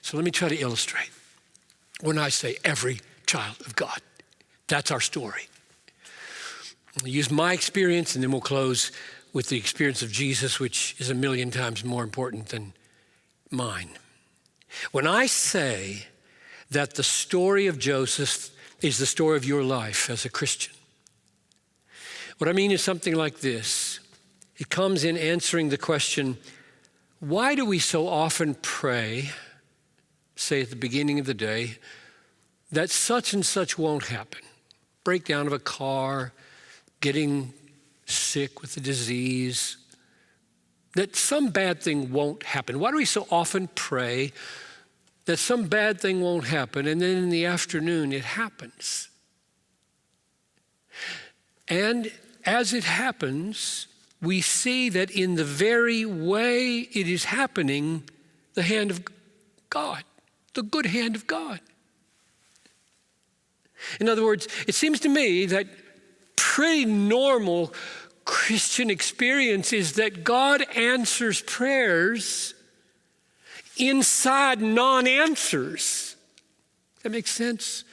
So let me try to illustrate. When I say every child of God, that's our story. I'll use my experience, and then we'll close with the experience of Jesus, which is 1,000,000 times more important than mine. When I say that the story of Joseph is the story of your life as a Christian, what I mean is something like this. It comes in answering the question, why do we so often pray, say at the beginning of the day, that such and such won't happen? Breakdown of a car, getting sick with a disease, that some bad thing won't happen. Why do we so often pray that some bad thing won't happen, and then in the afternoon it happens? And as it happens, we see that in the very way it is happening, the hand of God, the good hand of God. In other words, it seems to me that pretty normal Christian experience is that God answers prayers inside non-answers. That makes sense?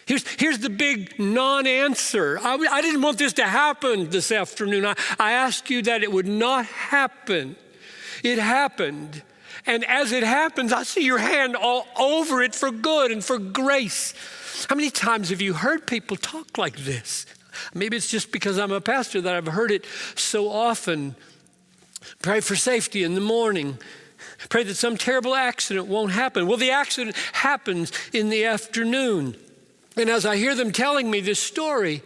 Here's the big non-answer. I didn't want this to happen this afternoon. I asked you that it would not happen. It happened. And as it happens, I see your hand all over it for good and for grace. How many times have you heard people talk like this? Maybe it's just because I'm a pastor that I've heard it so often. Pray for safety in the morning. Pray that some terrible accident won't happen. Well, the accident happens in the afternoon. And as I hear them telling me this story,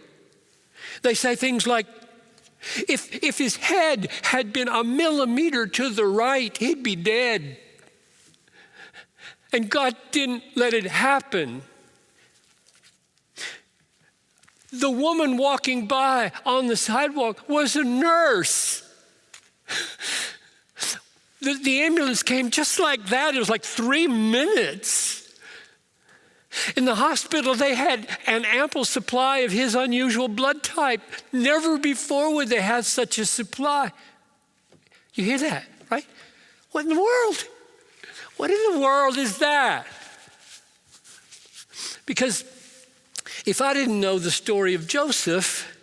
they say things like, if his head had been a millimeter to the right, he'd be dead. And God didn't let it happen. The woman walking by on the sidewalk was a nurse. The ambulance came just like that. It was like 3 minutes. In the hospital, they had an ample supply of his unusual blood type. Never before would they have such a supply. You hear that, right? What in the world? What in the world is that? Because if I didn't know the story of Joseph,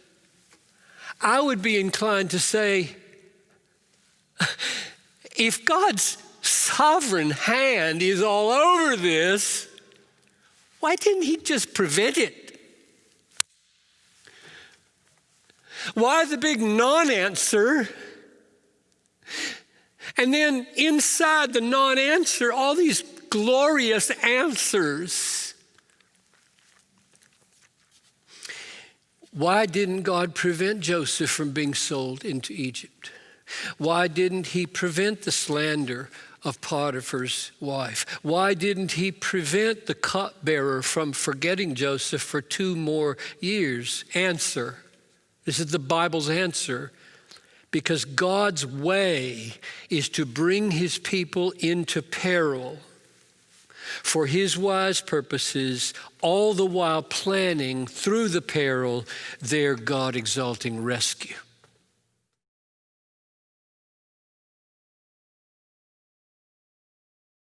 I would be inclined to say, if God's sovereign hand is all over this, why didn't he just prevent it? Why the big non-answer? And then inside the non-answer, all these glorious answers. Why didn't God prevent Joseph from being sold into Egypt? Why didn't he prevent the slander of Potiphar's wife? Why didn't he prevent the cupbearer from forgetting Joseph for 2 more years? Answer. This is the Bible's answer. Because God's way is to bring his people into peril for his wise purposes, all the while planning through the peril their God-exalting rescue.